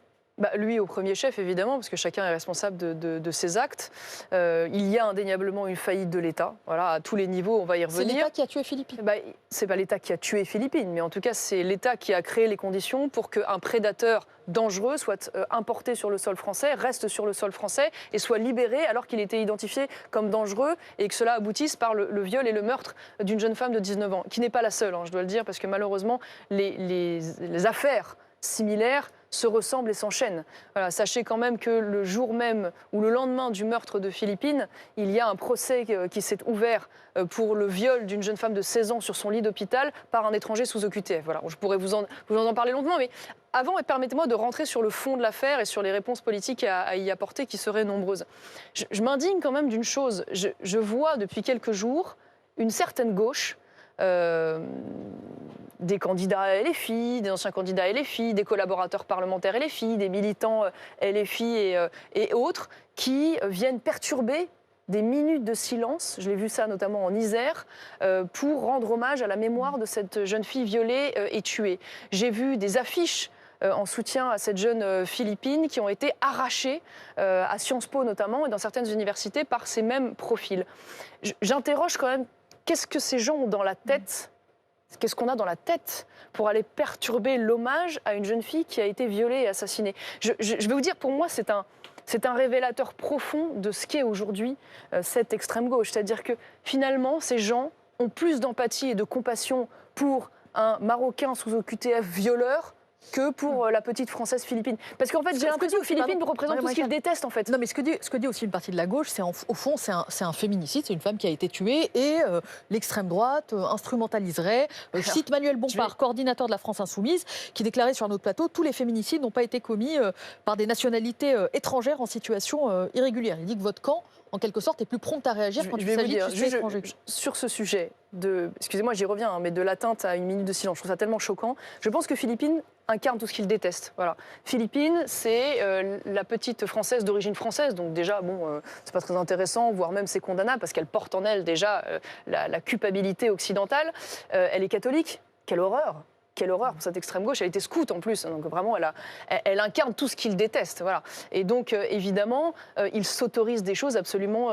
Lui au premier chef, évidemment, parce que chacun est responsable de ses actes. Il y a indéniablement une faillite de l'État, à tous les niveaux, on va y revenir. C'est l'État qui a tué Philippine. C'est pas l'État qui a tué Philippine, mais en tout cas, c'est l'État qui a créé les conditions pour qu'un prédateur dangereux soit importé sur le sol français, reste sur le sol français et soit libéré alors qu'il était identifié comme dangereux et que cela aboutisse par le viol et le meurtre d'une jeune femme de 19 ans, qui n'est pas la seule, je dois le dire, parce que malheureusement, les affaires similaires se ressemblent et s'enchaînent. Sachez quand même que le jour même ou le lendemain du meurtre de Philippine, il y a un procès qui s'est ouvert pour le viol d'une jeune femme de 16 ans sur son lit d'hôpital par un étranger sous OQTF. Je pourrais vous en parler longuement, mais avant, permettez-moi de rentrer sur le fond de l'affaire et sur les réponses politiques à y apporter qui seraient nombreuses. Je m'indigne quand même d'une chose. Je vois depuis quelques jours une certaine gauche, des candidats LFI, des anciens candidats LFI, des collaborateurs parlementaires LFI, des militants LFI et autres, qui viennent perturber des minutes de silence, je l'ai vu ça notamment en Isère, pour rendre hommage à la mémoire de cette jeune fille violée et tuée. J'ai vu des affiches en soutien à cette jeune Philippine qui ont été arrachées à Sciences Po notamment et dans certaines universités par ces mêmes profils. J'interroge quand même, qu'est-ce que ces gens ont dans la tête ? Qu'est-ce qu'on a dans la tête pour aller perturber l'hommage à une jeune fille qui a été violée et assassinée ? Je vais vous dire, pour moi, c'est un révélateur profond de ce qu'est aujourd'hui cette extrême gauche. C'est-à-dire que finalement, ces gens ont plus d'empathie et de compassion pour un Marocain sous OQTF violeur que pour la petite Française Philippine. Parce qu'en fait, j'ai l'impression que Philippine représente tout ce qu'ils détestent, en fait. Non, mais ce que dit aussi une partie de la gauche, c'est au fond, c'est un féminicide, c'est une femme qui a été tuée et l'extrême droite instrumentaliserait. Cite Manuel Bompard, coordinateur de la France Insoumise, qui déclarait sur notre plateau, tous les féminicides n'ont pas été commis par des nationalités étrangères en situation irrégulière. Il dit que votre camp en quelque sorte, est plus prompte à réagir quand il s'agit de sujets étrangers. Sur ce sujet, excusez-moi, j'y reviens, hein, mais de l'atteinte à une minute de silence, je trouve ça tellement choquant. Je pense que Philippine incarne tout ce qu'il déteste. Voilà. Philippine, c'est la petite Française d'origine française, donc déjà, bon, c'est pas très intéressant, voire même c'est condamnable, parce qu'elle porte en elle déjà la culpabilité occidentale. Elle est catholique, quelle horreur! Quelle horreur pour cette extrême gauche. Elle était scout en plus, donc vraiment elle incarne tout ce qu'il déteste. Voilà. Et donc évidemment, il s'autorise des choses absolument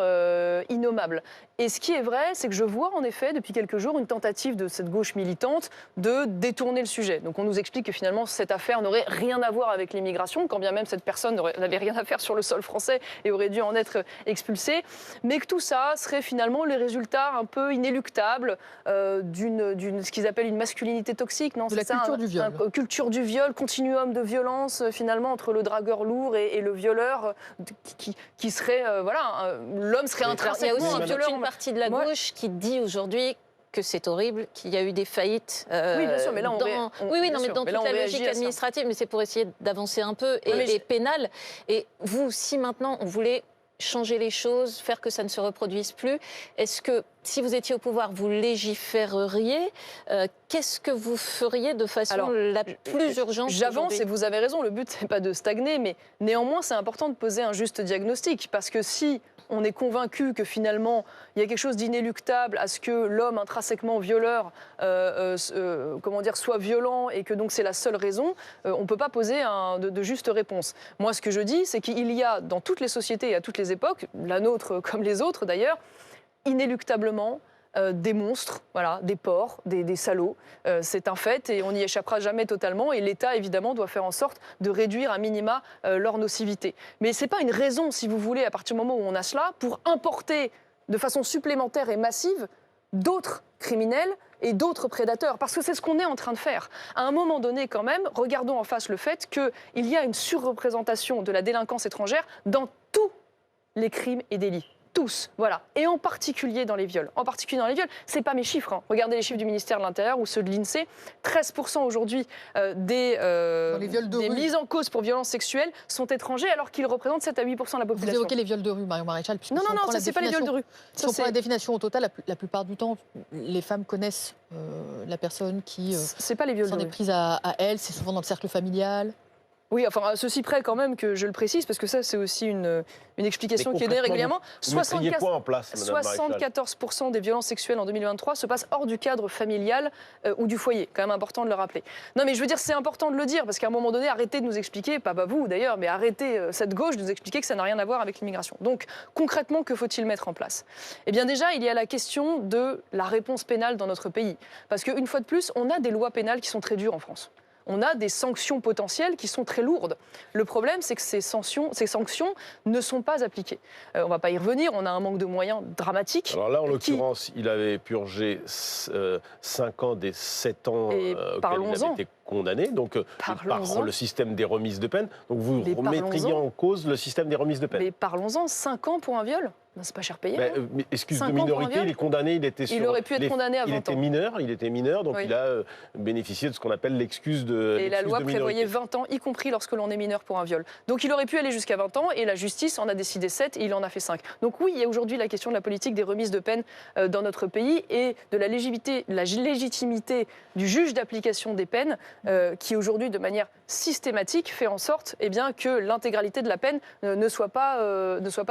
innommables. Et ce qui est vrai, c'est que je vois en effet depuis quelques jours une tentative de cette gauche militante de détourner le sujet. Donc on nous explique que finalement cette affaire n'aurait rien à voir avec l'immigration, quand bien même cette personne n'avait rien à faire sur le sol français et aurait dû en être expulsée, mais que tout ça serait finalement les résultats un peu inéluctables ce qu'ils appellent une masculinité toxique, non? De la culture du viol. Culture du viol, continuum de violence finalement entre le dragueur lourd et le violeur qui serait, l'homme serait intrinsèquement il y a aussi un violeur. Une partie de la gauche qui dit aujourd'hui que c'est horrible, qu'il y a eu des faillites. Oui, bien sûr, mais là, dans toute la logique administrative, mais c'est pour essayer d'avancer un peu et pénale. Et vous, si maintenant on voulait changer les choses, faire que ça ne se reproduise plus, est-ce que, si vous étiez au pouvoir, vous légiféreriez? Qu'est-ce que vous feriez de façon la plus urgente? J'avance et vous avez raison, le but, c'est pas de stagner, mais néanmoins, c'est important de poser un juste diagnostic, parce que si on est convaincu que finalement, il y a quelque chose d'inéluctable à ce que l'homme intrinsèquement violeur soit violent et que donc c'est la seule raison, on ne peut pas poser de juste réponse. Moi, ce que je dis, c'est qu'il y a dans toutes les sociétés et à toutes les époques, la nôtre comme les autres d'ailleurs, inéluctablement, des monstres, voilà, des porcs, des salauds. C'est un fait et on n'y échappera jamais totalement. Et l'État, évidemment, doit faire en sorte de réduire à minima leur nocivité. Mais ce n'est pas une raison, si vous voulez, à partir du moment où on a cela, pour importer de façon supplémentaire et massive d'autres criminels et d'autres prédateurs. Parce que c'est ce qu'on est en train de faire. À un moment donné, quand même, regardons en face le fait qu'il y a une surreprésentation de la délinquance étrangère dans tous les crimes et délits. Tous, voilà. Et en particulier dans les viols. En particulier dans les viols, c'est pas mes chiffres. Hein. Regardez les chiffres du ministère de l'Intérieur ou ceux de l'INSEE. 13% aujourd'hui des mises en cause pour violences sexuelles sont étrangers, alors qu'ils représentent 7 à 8% de la population. Vous évoquez les viols de rue, Marion Maréchal. Non, ça c'est pas les viols de rue. Si on prend la définition au total, la plupart du temps, les femmes connaissent la personne qui c'est pas les viols s'en est prise à elle. C'est souvent dans le cercle familial. Oui, enfin, à ceci près quand même que je le précise, parce que ça, c'est aussi une explication qui est donnée régulièrement. 74% des violences sexuelles en 2023 se passent hors du cadre familial ou du foyer. Quand même important de le rappeler. Non, mais je veux dire, c'est important de le dire, parce qu'à un moment donné, arrêtez de nous expliquer, pas vous d'ailleurs, mais arrêtez cette gauche de nous expliquer que ça n'a rien à voir avec l'immigration. Donc, concrètement, que faut-il mettre en place? Eh bien, déjà, il y a la question de la réponse pénale dans notre pays. Parce qu'une fois de plus, on a des lois pénales qui sont très dures en France. On a des sanctions potentielles qui sont très lourdes. Le problème, c'est que ces sanctions ne sont pas appliquées. On ne va pas y revenir, on a un manque de moyens dramatique. Alors là, en l'occurrence, il avait purgé 5 ans des 7 ans auxquels il avait été condamné, donc par le système des remises de peine. Donc vous remettriez en cause le système des remises de peine. Mais parlons-en, 5 ans pour un viol? C'est pas cher payé. Mais excuse de minorité, il est condamné, il aurait pu être condamné à 20 ans. Il était mineur, donc il a bénéficié de ce qu'on appelle l'excuse de minorité. Et la loi prévoyait 20 ans, y compris lorsque l'on est mineur pour un viol. Donc il aurait pu aller jusqu'à 20 ans, et la justice en a décidé 7, et il en a fait 5. Donc oui, il y a aujourd'hui la question de la politique des remises de peine dans notre pays, et de la légitimité du juge d'application des peines, qui aujourd'hui, de manière systématique, fait en sorte que l'intégralité de la peine ne soit pas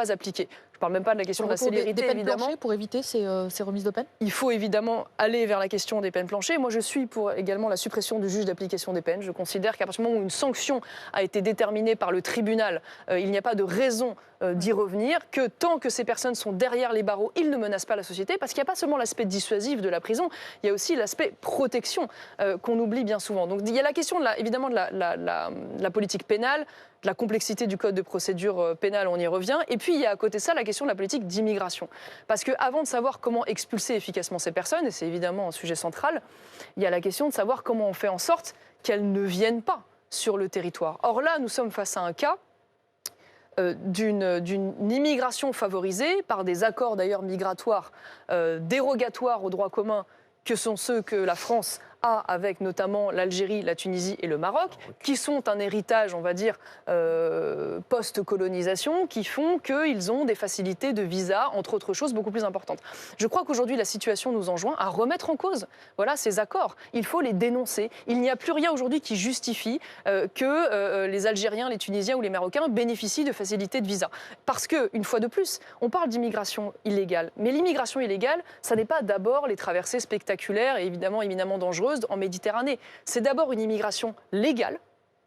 appliquée. Je ne parle même pas de la question de la célérité, des peines évidemment. planchées pour éviter ces remises de peine? Il faut évidemment aller vers la question des peines planchées. Moi, je suis pour également la suppression du juge d'application des peines. Je considère qu'à partir du moment où une sanction a été déterminée par le tribunal, il n'y a pas de raison d'y revenir, que tant que ces personnes sont derrière les barreaux, ils ne menacent pas la société, parce qu'il n'y a pas seulement l'aspect dissuasif de la prison, il y a aussi l'aspect protection qu'on oublie bien souvent. Donc il y a la question évidemment de la politique pénale, de la complexité du code de procédure pénale, on y revient. Et puis, il y a à côté de ça la question de la politique d'immigration. Parce qu'avant de savoir comment expulser efficacement ces personnes, et c'est évidemment un sujet central, il y a la question de savoir comment on fait en sorte qu'elles ne viennent pas sur le territoire. Or là, nous sommes face à un cas d'une immigration favorisée par des accords d'ailleurs migratoires dérogatoires au droit commun, que sont ceux que la France a avec notamment l'Algérie, la Tunisie et le Maroc, qui sont un héritage, on va dire, post-colonisation, qui font qu'ils ont des facilités de visa, entre autres choses, beaucoup plus importantes. Je crois qu'aujourd'hui, la situation nous enjoint à remettre en cause ces accords. Il faut les dénoncer. Il n'y a plus rien aujourd'hui qui justifie que les Algériens, les Tunisiens ou les Marocains bénéficient de facilités de visa. Parce que, une fois de plus, on parle d'immigration illégale. Mais l'immigration illégale, ça n'est pas d'abord les traversées spectaculaires et évidemment éminemment dangereuses en Méditerranée. C'est d'abord une immigration légale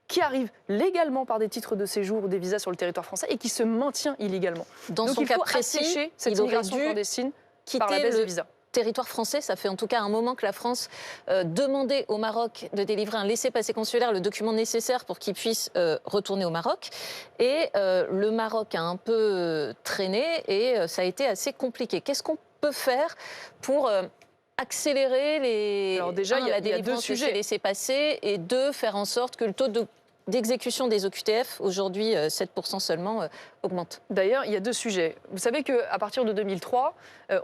qui arrive légalement par des titres de séjour ou des visas sur le territoire français et qui se maintient illégalement. Dans Donc son il cas faut précis, assécher cette il aurait immigration dû clandestine par la quitter baisse des visas. Territoire français, ça fait en tout cas un moment que la France demandait au Maroc de délivrer un laissez-passer consulaire, le document nécessaire pour qu'il puisse retourner au Maroc. Et le Maroc a un peu traîné et ça a été assez compliqué. Qu'est-ce qu'on peut faire pour accélérer la délivrance de ces laissez-passer et deux, faire en sorte que le taux d'exécution des OQTF, aujourd'hui 7% seulement, augmente. D'ailleurs, il y a deux sujets. Vous savez qu'à partir de 2003,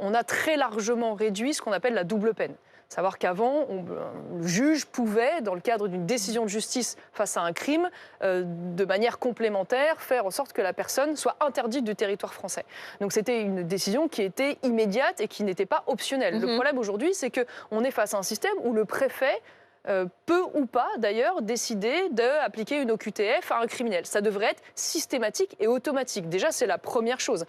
on a très largement réduit ce qu'on appelle la double peine. Savoir qu'avant, le juge pouvait, dans le cadre d'une décision de justice face à un crime, de manière complémentaire, faire en sorte que la personne soit interdite du territoire français. Donc c'était une décision qui était immédiate et qui n'était pas optionnelle. Le problème aujourd'hui, c'est qu'on est face à un système où le préfet peut ou pas, d'ailleurs, décider d'appliquer une OQTF à un criminel. Ça devrait être systématique et automatique. Déjà, c'est la première chose.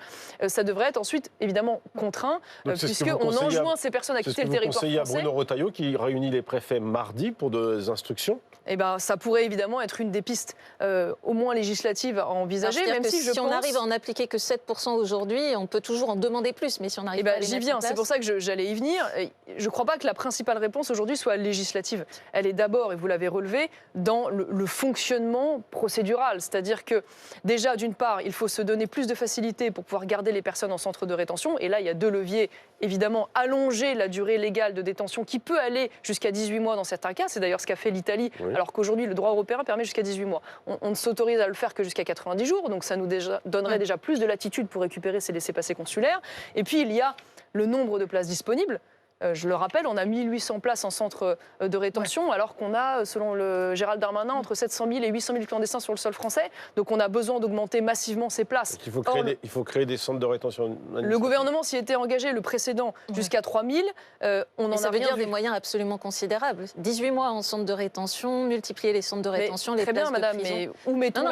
Ça devrait être ensuite, évidemment, contraint, puisqu'on enjoint ces personnes à quitter le territoire français. C'est ce que vous conseillez à Bruno Retailleau, qui réunit les préfets mardi pour des instructions. Eh ben, ça pourrait évidemment être une des pistes, au moins législatives, à envisager, même si on arrive à en appliquer que 7% aujourd'hui, on peut toujours en demander plus, mais si on arrive pas à les mettre en place... J'y viens, c'est pour ça que j'allais y venir. Je ne crois pas que la principale réponse aujourd'hui soit législative. Elle est d'abord, et vous l'avez relevé, dans le fonctionnement procédural. C'est-à-dire que, déjà, d'une part, il faut se donner plus de facilité pour pouvoir garder les personnes en centre de rétention. Et là, il y a deux leviers. Évidemment, allonger la durée légale de détention, qui peut aller jusqu'à 18 mois dans certains cas. C'est d'ailleurs ce qu'a fait l'Italie, alors qu'aujourd'hui, le droit européen permet jusqu'à 18 mois. On ne s'autorise à le faire que jusqu'à 90 jours. Donc, ça nous donnerait déjà plus de latitude pour récupérer ces laissez-passer consulaires. Et puis, il y a le nombre de places disponibles. Je le rappelle, on a 1800 places en centre de rétention, alors qu'on a, selon le Gérald Darmanin, entre 700 000 et 800 000 clandestins sur le sol français. Donc on a besoin d'augmenter massivement ces places. Il faut créer des centres de rétention. Le gouvernement s'y était engagé, le précédent, jusqu'à 3 000. On en ça a veut rien dire vu. Des moyens absolument considérables. 18 mois en centre de rétention, multiplier les centres de rétention, les très places bien, madame, de prison. mais où mettons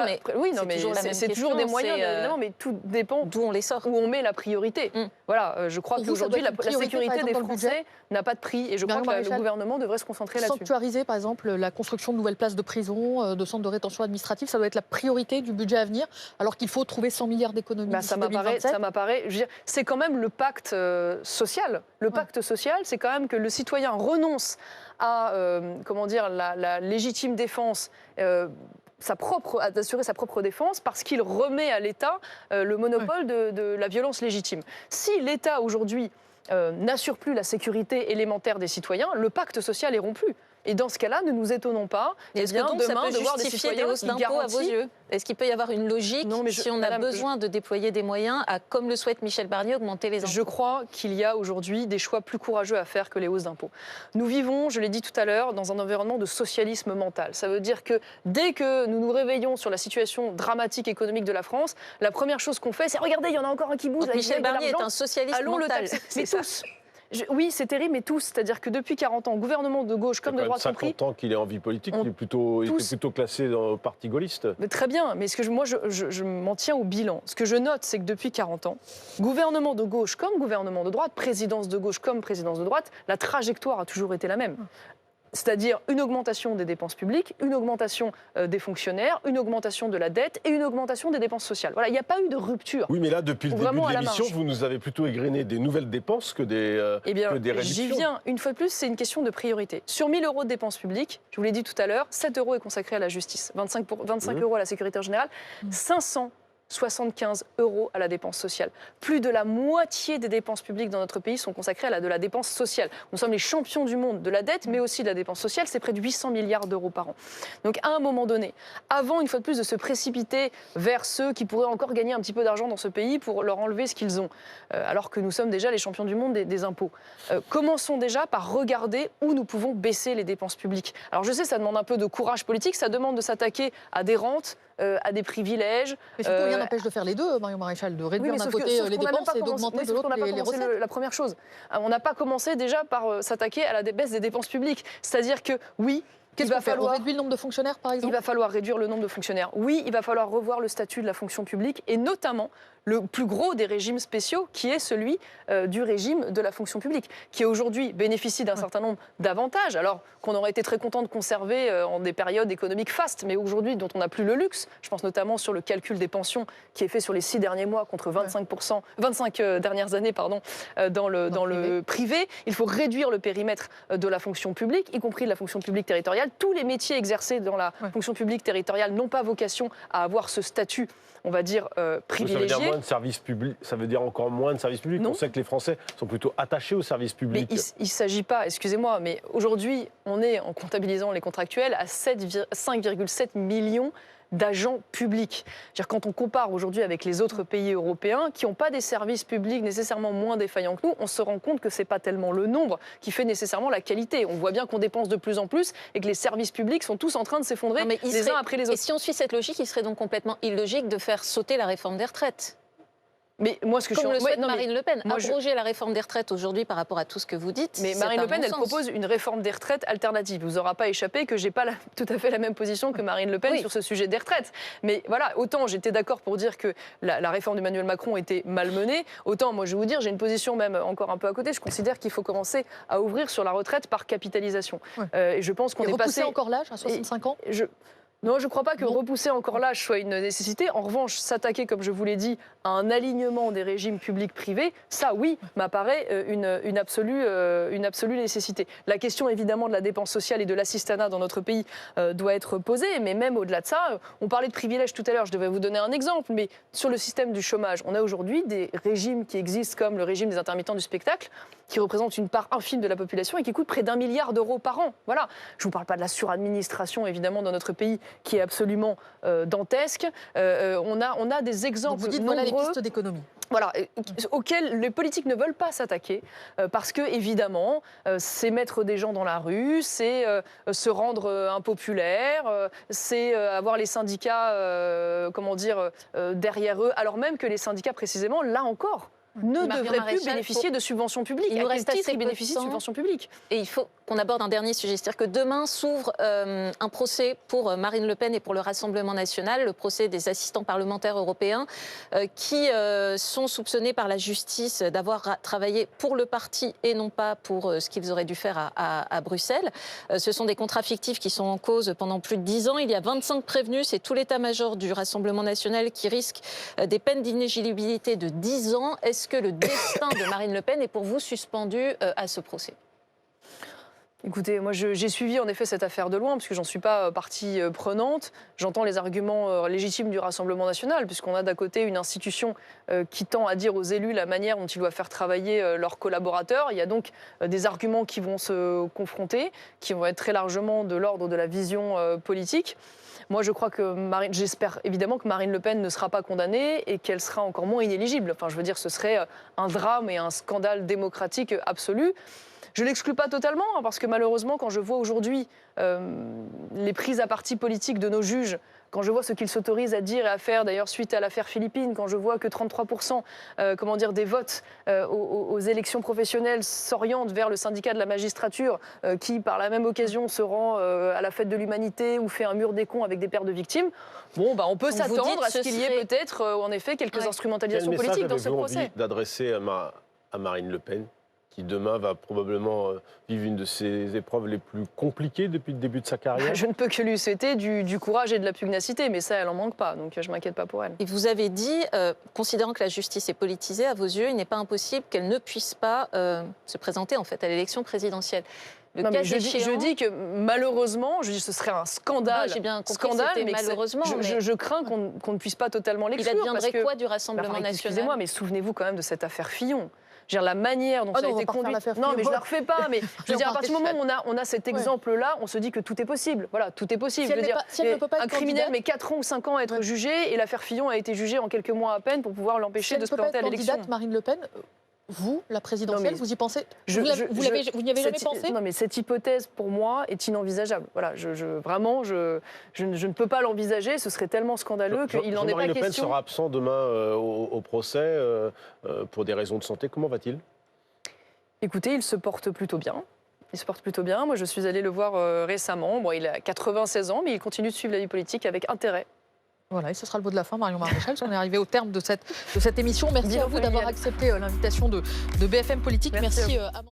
c'est toujours des moyens, évidemment, mais tout dépend d'où on les sort. Où on met la priorité. Voilà, je crois qu'aujourd'hui, la sécurité des Français n'a pas de prix. Et je crois que le gouvernement devrait se concentrer là-dessus. Sanctuariser, par exemple, la construction de nouvelles places de prison, de centres de rétention administrative, ça doit être la priorité du budget à venir, alors qu'il faut trouver 100 milliards d'économies d'ici 2027. Ça m'apparaît. C'est quand même le pacte social. Le pacte social, c'est quand même que le citoyen renonce à la légitime défense. D'assurer sa propre défense parce qu'il remet à l'État le monopole de la violence légitime. Si l'État aujourd'hui n'assure plus la sécurité élémentaire des citoyens, le pacte social est rompu. Et dans ce cas-là, ne nous étonnons pas demain de voir des citoyens des hausses d'impôts à vos yeux. Est-ce qu'il peut y avoir une logique si on a besoin de déployer des moyens à, comme le souhaite Michel Barnier, augmenter les impôts? Je crois qu'il y a aujourd'hui des choix plus courageux à faire que les hausses d'impôts. Nous vivons, je l'ai dit tout à l'heure, dans un environnement de socialisme mental. Ça veut dire que dès que nous nous réveillons sur la situation dramatique économique de la France, la première chose qu'on fait, c'est regardez, il y en a encore un qui bouge. Michel Barnier est un socialiste mental. Mais tous. Oui, c'est terrible, mais tous. C'est-à-dire que depuis 40 ans, gouvernement de gauche comme de droite compris... 50 ans qu'il est en vie politique, il était plutôt classé dans le parti gaulliste. Mais très bien, mais moi, je m'en tiens au bilan. Ce que je note, c'est que depuis 40 ans, gouvernement de gauche comme gouvernement de droite, présidence de gauche comme présidence de droite, la trajectoire a toujours été la même. C'est-à-dire une augmentation des dépenses publiques, une augmentation des fonctionnaires, une augmentation de la dette et une augmentation des dépenses sociales. Voilà, il n'y a pas eu de rupture. Oui, mais là, depuis le début de l'émission, vous nous avez plutôt égrené des nouvelles dépenses que des réductions. J'y viens. Une fois de plus, c'est une question de priorité. Sur 1 000 € de dépenses publiques, je vous l'ai dit tout à l'heure, 7 € est consacré à la justice, 25 € à la sécurité générale, 500 75 € à la dépense sociale. Plus de la moitié des dépenses publiques dans notre pays sont consacrées à de la dépense sociale. Nous sommes les champions du monde de la dette, mais aussi de la dépense sociale. C'est près de 800 milliards d'euros par an. Donc à un moment donné, avant une fois de plus de se précipiter vers ceux qui pourraient encore gagner un petit peu d'argent dans ce pays pour leur enlever ce qu'ils ont, alors que nous sommes déjà les champions du monde des impôts, commençons déjà par regarder où nous pouvons baisser les dépenses publiques. Alors je sais, ça demande un peu de courage politique, ça demande de s'attaquer à des rentes, à des privilèges. Mais surtout, rien n'empêche de faire les deux, Marion Maréchal, de réduire d'un côté les dépenses et d'augmenter de l'autre les recettes. La première chose, on n'a pas commencé déjà par s'attaquer à la baisse des dépenses publiques. C'est-à-dire que oui, qu'est-ce qu'on fait ? On réduit le nombre de fonctionnaires, par exemple ? Il va falloir réduire le nombre de fonctionnaires. Oui, il va falloir revoir le statut de la fonction publique et notamment le plus gros des régimes spéciaux, qui est celui du régime de la fonction publique, qui aujourd'hui bénéficie d'un certain nombre d'avantages, alors qu'on aurait été très content de conserver en des périodes économiques fastes, mais aujourd'hui dont on n'a plus le luxe. Je pense notamment sur le calcul des pensions qui est fait sur les 6 derniers mois contre 25 dernières années dans le privé. Il faut réduire le périmètre de la fonction publique, y compris de la fonction publique territoriale. Tous les métiers exercés dans la fonction publique territoriale n'ont pas vocation à avoir ce statut, on va dire, privilégié. Ça veut dire moins de services publics, ça veut dire encore moins de services publics. Non. On sait que les Français sont plutôt attachés aux services publics. Mais il ne s'agit pas, excusez-moi, mais aujourd'hui, on est, en comptabilisant les contractuels, à 5,7 millions d'agents publics. C'est-à-dire, quand on compare aujourd'hui avec les autres pays européens qui n'ont pas des services publics nécessairement moins défaillants que nous, on se rend compte que ce n'est pas tellement le nombre qui fait nécessairement la qualité. On voit bien qu'on dépense de plus en plus et que les services publics sont tous en train de s'effondrer les uns après les autres. Et si on suit cette logique, il serait donc complètement illogique de faire sauter la réforme des retraites. Mais moi, Comme le souhaite Marine Le Pen, abroger la réforme des retraites aujourd'hui par rapport à tout ce que vous dites. Mais Marine Le Pen, elle propose une réforme des retraites alternative. Vous aura pas échappé que j'ai pas tout à fait la même position que Marine Le Pen sur ce sujet des retraites. Mais voilà, autant j'étais d'accord pour dire que la réforme d'Emmanuel Macron était malmenée, autant moi je vais vous dire, j'ai une position même encore un peu à côté. Je considère qu'il faut commencer à ouvrir sur la retraite par capitalisation. Et je pense qu'on est passé encore l'âge à 65 ans. Non, je ne crois pas que repousser encore l'âge soit une nécessité. En revanche, s'attaquer, comme je vous l'ai dit, à un alignement des régimes publics-privés, ça, oui, m'apparaît une absolue nécessité. La question, évidemment, de la dépense sociale et de l'assistanat dans notre pays doit être posée, mais même au-delà de ça, on parlait de privilèges tout à l'heure, je devais vous donner un exemple, mais sur le système du chômage, on a aujourd'hui des régimes qui existent comme le régime des intermittents du spectacle, qui représente une part infime de la population et qui coûte près d'1 milliard d'euros par an. Voilà. Je ne vous parle pas de la suradministration, évidemment, dans notre pays, qui est absolument dantesque. On a des exemples Donc vous dites, nombreux. voilà les pistes d'économie. Voilà, auxquels les politiques ne veulent pas s'attaquer, parce que, évidemment, c'est mettre des gens dans la rue, c'est se rendre impopulaire, c'est avoir les syndicats, derrière eux, alors même que les syndicats, précisément, là encore, ne devraient plus bénéficier de subventions publiques. Il nous reste assez ils bénéficient de subventions publiques. Et il faut qu'on aborde un dernier sujet. C'est-à-dire que demain s'ouvre un procès pour Marine Le Pen et pour le Rassemblement national, le procès des assistants parlementaires européens qui sont soupçonnés par la justice d'avoir travaillé pour le parti et non pas pour ce qu'ils auraient dû faire à Bruxelles. Ce sont des contrats fictifs qui sont en cause pendant plus de 10 ans. Il y a 25 prévenus. C'est tout l'état-major du Rassemblement national qui risque des peines d'inéligibilité de 10 ans. Est-ce que le destin de Marine Le Pen est pour vous suspendu à ce procès ? Écoutez, moi j'ai suivi en effet cette affaire de loin, parce que j'en suis pas partie prenante. J'entends les arguments légitimes du Rassemblement national, puisqu'on a d'un côté une institution qui tend à dire aux élus la manière dont ils doivent faire travailler leurs collaborateurs. Il y a donc des arguments qui vont se confronter, qui vont être très largement de l'ordre de la vision politique. Moi, je crois que j'espère évidemment que Marine Le Pen ne sera pas condamnée et qu'elle sera encore moins inéligible. Enfin, je veux dire, ce serait un drame et un scandale démocratique absolu. Je ne l'exclus pas totalement, parce que malheureusement, quand je vois aujourd'hui les prises à partie politiques de nos juges, quand je vois ce qu'ils s'autorisent à dire et à faire, d'ailleurs suite à l'affaire Philippines, quand je vois que 33% des votes aux élections professionnelles s'orientent vers le syndicat de la magistrature, qui par la même occasion se rend à la fête de l'humanité ou fait un mur des cons avec des pères de victimes, on peut s'attendre à ce qu'il y ait peut-être en effet quelques instrumentalisations politiques dans ce procès. Quel message avez-vous envie d'adresser à Marine Le Pen, qui demain va probablement vivre une de ses épreuves les plus compliquées depuis le début de sa carrière? Je ne peux que lui souhaiter du courage et de la pugnacité, mais ça, elle n'en manque pas, donc je ne m'inquiète pas pour elle. Et vous avez dit, considérant que la justice est politisée, à vos yeux, il n'est pas impossible qu'elle ne puisse pas se présenter en fait, à l'élection présidentielle. Non, mais je dis que malheureusement, je dis que ce serait un scandale. J'ai bien compris scandale, que c'était mais malheureusement. je crains qu'on ne puisse pas totalement l'exclure. Il adviendrait quoi du Rassemblement national? Excusez-moi, mais souvenez-vous quand même de cette affaire Fillon. Je veux dire, la manière dont ça a été conduit. Non, mais je ne la refais pas. Mais je veux dire, à partir du moment où on a cet exemple-là, on se dit que tout est possible. Voilà, tout est possible. Si elle ne peut pas être un criminel candidate, met 4 ans ou 5 ans à être jugé, et l'affaire Fillon a été jugée en quelques mois à peine pour pouvoir l'empêcher de se présenter à l'élection. Marine Le Pen, vous, la présidentielle, vous y pensez? Vous n'y avez jamais pensé? Non, mais cette hypothèse, pour moi, est inenvisageable. Voilà, vraiment, je ne peux pas l'envisager. Ce serait tellement scandaleux qu'il n'en est pas question. Jean-Marie Le Pen sera absent demain au procès pour des raisons de santé. Comment va-t-il? Écoutez, il se porte plutôt bien. Moi, je suis allée le voir récemment. Bon, il a 96 ans, mais il continue de suivre la vie politique avec intérêt. Voilà, et ce sera le mot de la fin, Marion Maréchal, parce qu'on est arrivé au terme de cette émission. Merci à vous d'avoir accepté l'invitation de BFM Politique. Merci à